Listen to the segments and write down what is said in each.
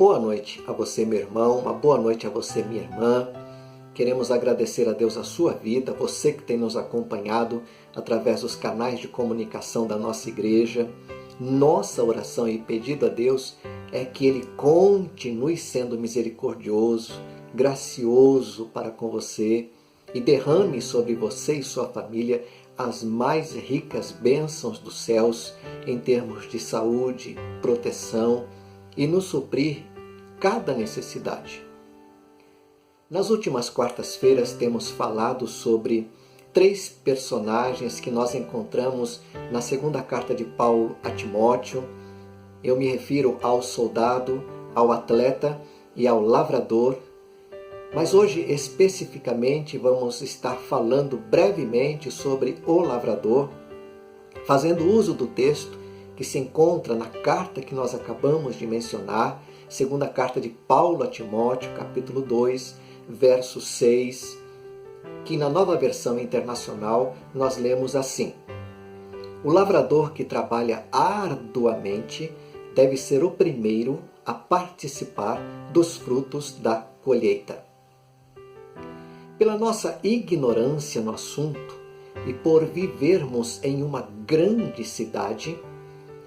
boa noite a você, meu irmão, uma boa noite a você, minha irmã. Queremos agradecer a Deus a sua vida, você que tem nos acompanhado através dos canais de comunicação da nossa igreja. Nossa oração e pedido a Deus é que Ele continue sendo misericordioso, gracioso para com você e derrame sobre você e sua família as mais ricas bênçãos dos céus em termos de saúde, proteção e nos suprir cada necessidade. Nas últimas quartas-feiras temos falado sobre 3 personagens que nós encontramos na segunda carta de Paulo a Timóteo. Eu me refiro ao soldado, ao atleta e ao lavrador. Mas hoje, especificamente, vamos estar falando brevemente sobre o lavrador, fazendo uso do texto que se encontra na carta que nós acabamos de mencionar, segunda carta de Paulo a Timóteo, capítulo 2, verso 6, que na Nova Versão Internacional nós lemos assim: o lavrador que trabalha arduamente deve ser o primeiro a participar dos frutos da colheita. Pela nossa ignorância no assunto e por vivermos em uma grande cidade,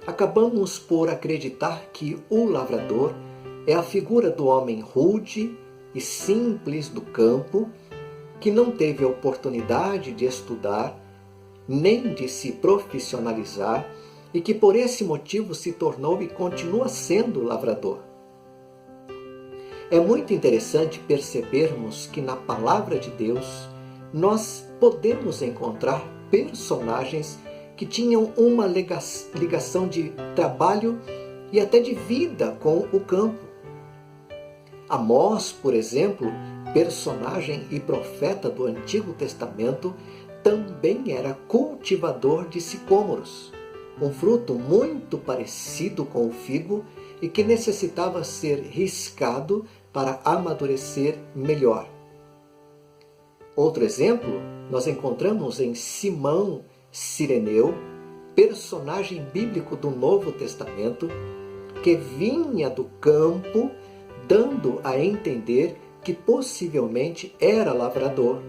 acabamos por acreditar que o lavrador é a figura do homem rude e simples do campo, que não teve a oportunidade de estudar, nem de se profissionalizar, e que por esse motivo se tornou e continua sendo lavrador. É muito interessante percebermos que na palavra de Deus nós podemos encontrar personagens que tinham uma ligação de trabalho e até de vida com o campo. Amós, por exemplo, personagem e profeta do Antigo Testamento, também era cultivador de sicômoros, um fruto muito parecido com o figo e que necessitava ser riscado para amadurecer melhor. Outro exemplo nós encontramos em Simão Cireneu, personagem bíblico do Novo Testamento, que vinha do campo, dando a entender que possivelmente era lavrador.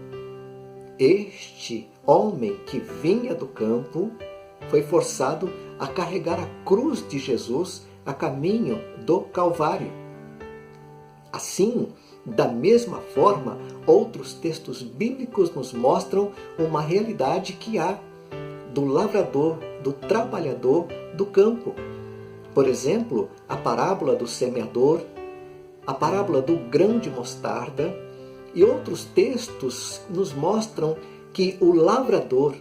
Este homem que vinha do campo foi forçado a carregar a cruz de Jesus a caminho do Calvário. Assim, da mesma forma, outros textos bíblicos nos mostram uma realidade que há do lavrador, do trabalhador do campo. Por exemplo, a parábola do semeador, a parábola do grão de mostarda e outros textos nos mostram que o lavrador,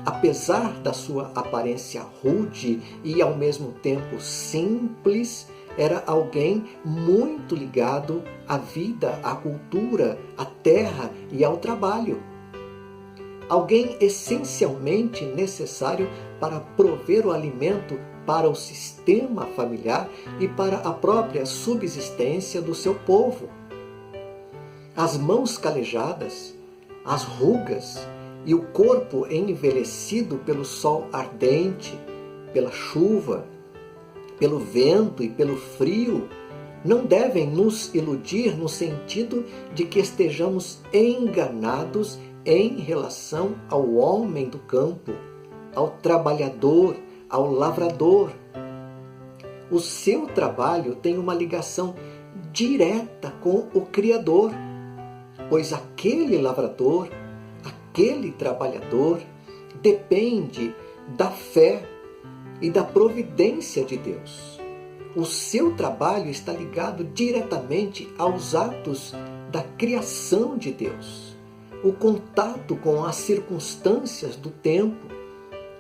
apesar da sua aparência rude e ao mesmo tempo simples, era alguém muito ligado à vida, à cultura, à terra e ao trabalho. Alguém essencialmente necessário para prover o alimento para o sistema familiar e para a própria subsistência do seu povo. As mãos calejadas, as rugas e o corpo envelhecido pelo sol ardente, pela chuva, pelo vento e pelo frio, não devem nos iludir no sentido de que estejamos enganados em relação ao homem do campo, ao trabalhador, ao lavrador. O seu trabalho tem uma ligação direta com o Criador, pois aquele lavrador, aquele trabalhador, depende da fé e da providência de Deus. O seu trabalho está ligado diretamente aos atos da criação de Deus. O contato com as circunstâncias do tempo,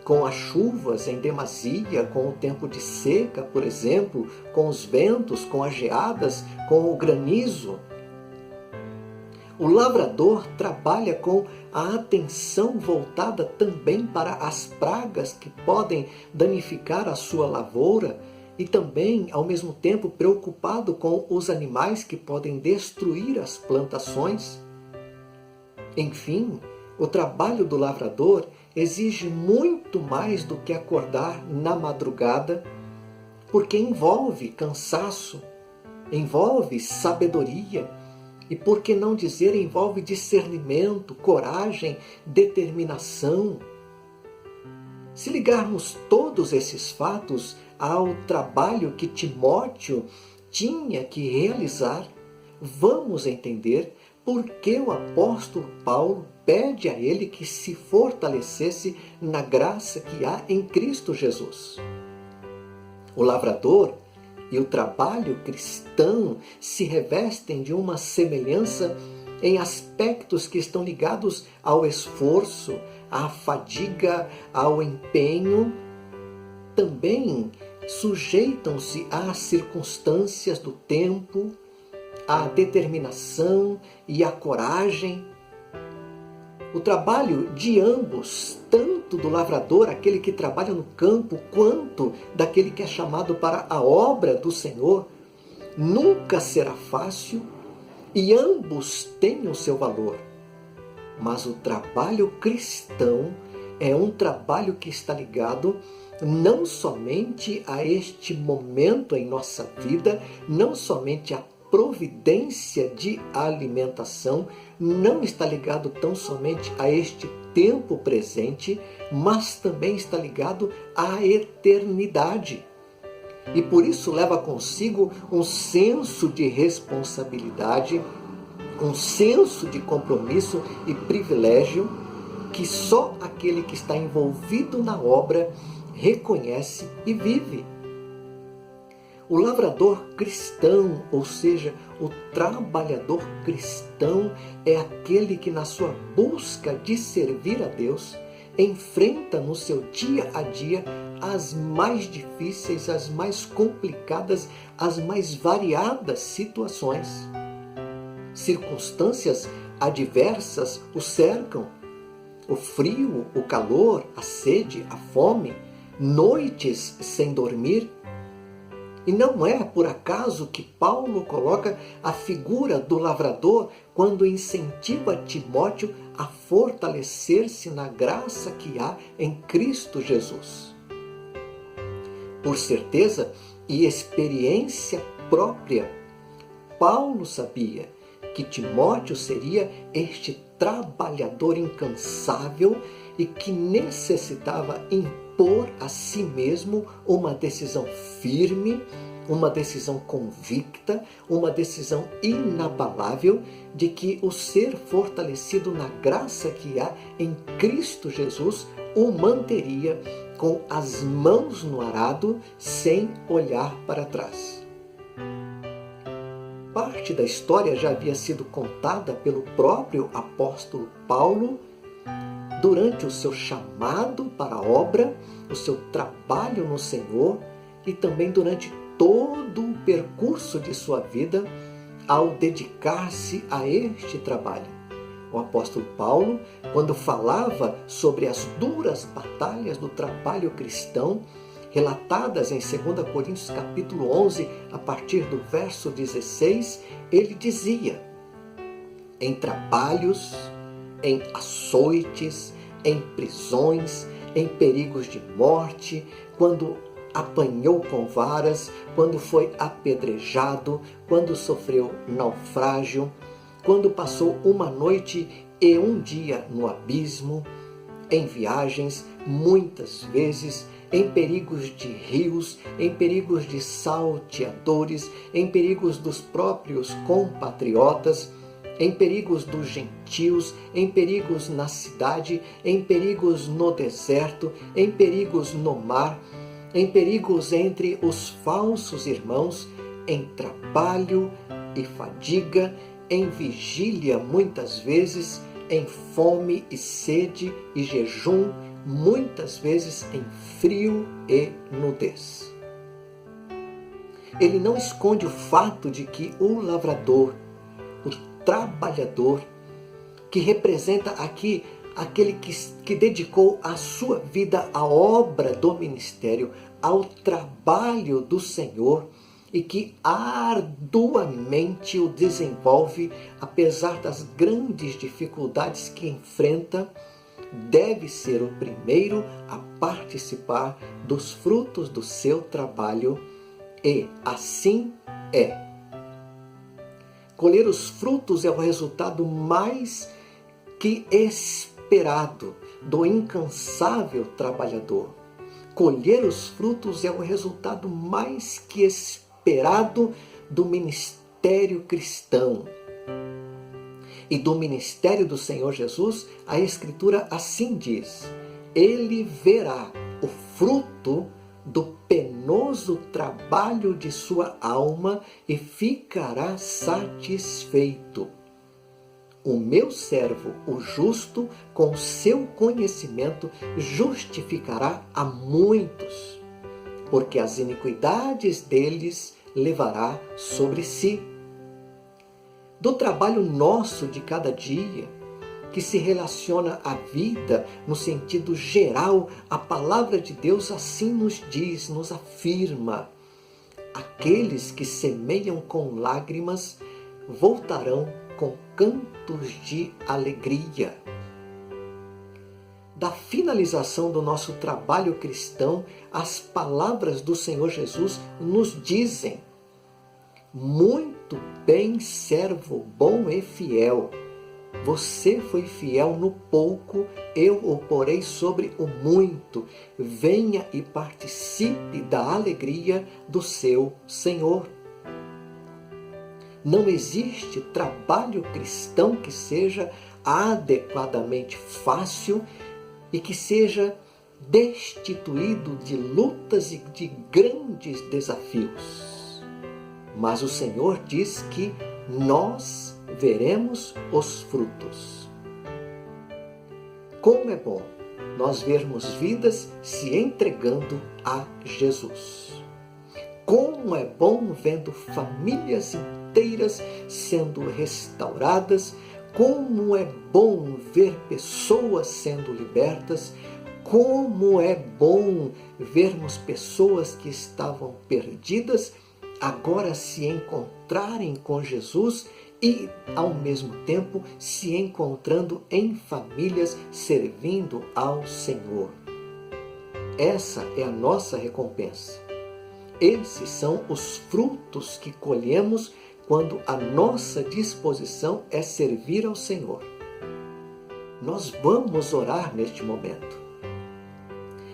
com as chuvas em demasia, com o tempo de seca, por exemplo, com os ventos, com as geadas, com o granizo. O lavrador trabalha com a atenção voltada também para as pragas que podem danificar a sua lavoura e também, ao mesmo tempo, preocupado com os animais que podem destruir as plantações. Enfim, o trabalho do lavrador exige muito mais do que acordar na madrugada, porque envolve cansaço, envolve sabedoria e, por que não dizer, envolve discernimento, coragem, determinação. Se ligarmos todos esses fatos ao trabalho que Timóteo tinha que realizar, vamos entender por que o apóstolo Paulo pede a ele que se fortalecesse na graça que há em Cristo Jesus. O lavrador e o trabalho cristão se revestem de uma semelhança em aspectos que estão ligados ao esforço, à fadiga, ao empenho. Também sujeitam-se às circunstâncias do tempo, à determinação e à coragem. O trabalho de ambos, tanto do lavrador, aquele que trabalha no campo, quanto daquele que é chamado para a obra do Senhor, nunca será fácil e ambos têm o seu valor. Mas o trabalho cristão é um trabalho que está ligado não somente a este momento em nossa vida, não somente à providência de alimentação, não está ligado tão somente a este tempo presente, mas também está ligado à eternidade. E por isso leva consigo um senso de responsabilidade, um senso de compromisso e privilégio que só aquele que está envolvido na obra reconhece e vive. O lavrador cristão, ou seja, o trabalhador cristão, é aquele que na sua busca de servir a Deus, enfrenta no seu dia a dia as mais difíceis, as mais complicadas, as mais variadas situações. Circunstâncias adversas o cercam. O frio, o calor, a sede, a fome, noites sem dormir. E não é por acaso que Paulo coloca a figura do lavrador quando incentiva Timóteo a fortalecer-se na graça que há em Cristo Jesus. Por certeza e experiência própria, Paulo sabia que Timóteo seria este trabalhador incansável e que necessitava impor a si mesmo uma decisão firme, uma decisão convicta, uma decisão inabalável de que o ser fortalecido na graça que há em Cristo Jesus o manteria com as mãos no arado, sem olhar para trás. Parte da história já havia sido contada pelo próprio apóstolo Paulo durante o seu chamado para a obra, o seu trabalho no Senhor e também durante todo o percurso de sua vida ao dedicar-se a este trabalho. O apóstolo Paulo, quando falava sobre as duras batalhas do trabalho cristão, relatadas em 2 Coríntios capítulo 11, a partir do verso 16, ele dizia: em trabalhos, em açoites, em prisões, em perigos de morte, quando apanhou com varas, quando foi apedrejado, quando sofreu naufrágio, quando passou uma noite e um dia no abismo, em viagens, muitas vezes, em perigos de rios, em perigos de salteadores, em perigos dos próprios compatriotas, em perigos dos gentios, em perigos na cidade, em perigos no deserto, em perigos no mar, em perigos entre os falsos irmãos, em trabalho e fadiga, em vigília muitas vezes, em fome e sede e jejum, muitas vezes em frio e nudez. Ele não esconde o fato de que o lavrador, o trabalhador, que representa aqui aquele que dedicou a sua vida à obra do ministério, ao trabalho do Senhor, e que arduamente o desenvolve, apesar das grandes dificuldades que enfrenta, deve ser o primeiro a participar dos frutos do seu trabalho, e assim é. Colher os frutos é o resultado mais que esperado do incansável trabalhador. Colher os frutos é o resultado mais que esperado do ministério cristão. E do ministério do Senhor Jesus, a Escritura assim diz: Ele verá o fruto do penoso trabalho de sua alma e ficará satisfeito. O meu servo, o justo, com seu conhecimento, justificará a muitos, porque as iniquidades deles levará sobre si. Do trabalho nosso de cada dia, que se relaciona à vida no sentido geral, a palavra de Deus assim nos diz, nos afirma: aqueles que semeiam com lágrimas voltarão com cantos de alegria. Da finalização do nosso trabalho cristão, as palavras do Senhor Jesus nos dizem: muito bem, servo bom e fiel. Você foi fiel no pouco, eu o porei sobre o muito. Venha e participe da alegria do seu Senhor. Não existe trabalho cristão que seja adequadamente fácil e que seja destituído de lutas e de grandes desafios. Mas o Senhor diz que nós veremos os frutos. Como é bom nós vermos vidas se entregando a Jesus. Como é bom vendo famílias inteiras sendo restauradas. Como é bom ver pessoas sendo libertas. Como é bom vermos pessoas que estavam perdidas agora se encontrarem com Jesus e, ao mesmo tempo, se encontrando em famílias servindo ao Senhor. Essa é a nossa recompensa. Esses são os frutos que colhemos quando a nossa disposição é servir ao Senhor. Nós vamos orar neste momento.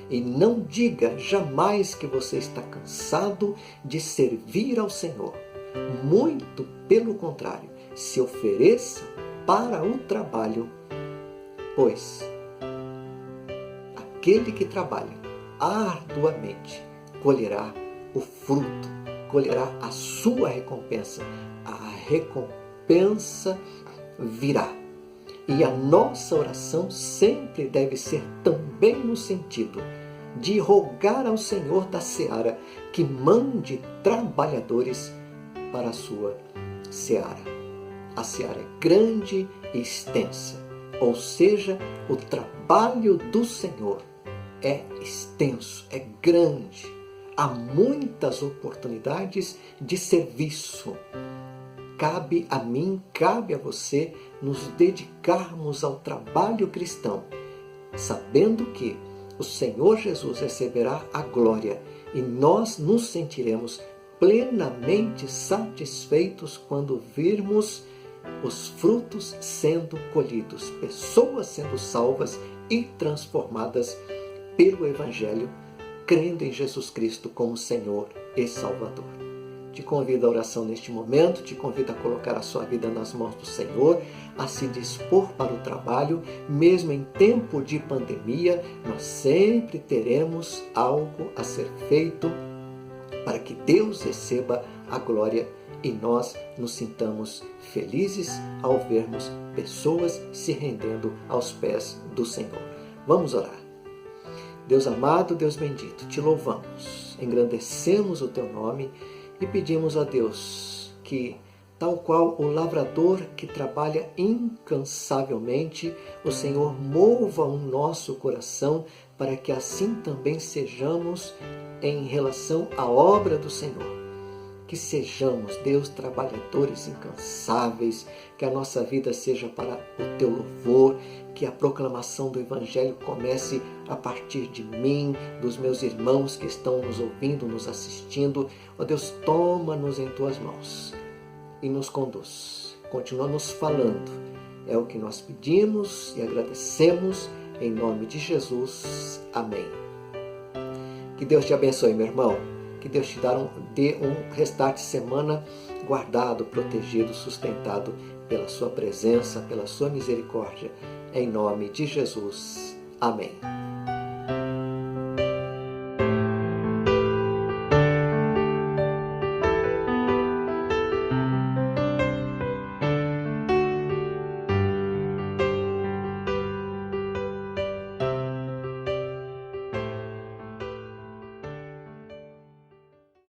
E não diga jamais que você está cansado de servir ao Senhor. Muito pelo contrário, se ofereça para o trabalho, pois aquele que trabalha arduamente colherá o fruto, colherá a sua recompensa. A recompensa virá. E a nossa oração sempre deve ser também no sentido de rogar ao Senhor da seara que mande trabalhadores para a sua seara. A seara é grande e extensa, ou seja, o trabalho do Senhor é extenso, é grande. Há muitas oportunidades de serviço. Cabe a mim, cabe a você nos dedicarmos ao trabalho cristão, sabendo que o Senhor Jesus receberá a glória e nós nos sentiremos plenamente satisfeitos quando virmos os frutos sendo colhidos, pessoas sendo salvas e transformadas pelo Evangelho, crendo em Jesus Cristo como Senhor e Salvador. Te convido à oração neste momento, te convido a colocar a sua vida nas mãos do Senhor, a se dispor para o trabalho, mesmo em tempo de pandemia, nós sempre teremos algo a ser feito para que Deus receba a glória e nós nos sintamos felizes ao vermos pessoas se rendendo aos pés do Senhor. Vamos orar. Deus amado, Deus bendito, te louvamos, engrandecemos o teu nome e pedimos a Deus que, tal qual o lavrador que trabalha incansavelmente, o Senhor mova o nosso coração para que assim também sejamos em relação à obra do Senhor. Que sejamos, Deus, trabalhadores incansáveis, que a nossa vida seja para o teu louvor, que a proclamação do Evangelho comece a partir de mim, dos meus irmãos que estão nos ouvindo, nos assistindo. Ó Deus, toma-nos em tuas mãos e nos conduz. Continua nos falando. É o que nós pedimos e agradecemos em nome de Jesus. Amém. Que Deus te abençoe, meu irmão. Que Deus te dê um restart de semana guardado, protegido, sustentado pela sua presença, pela sua misericórdia. Em nome de Jesus. Amém.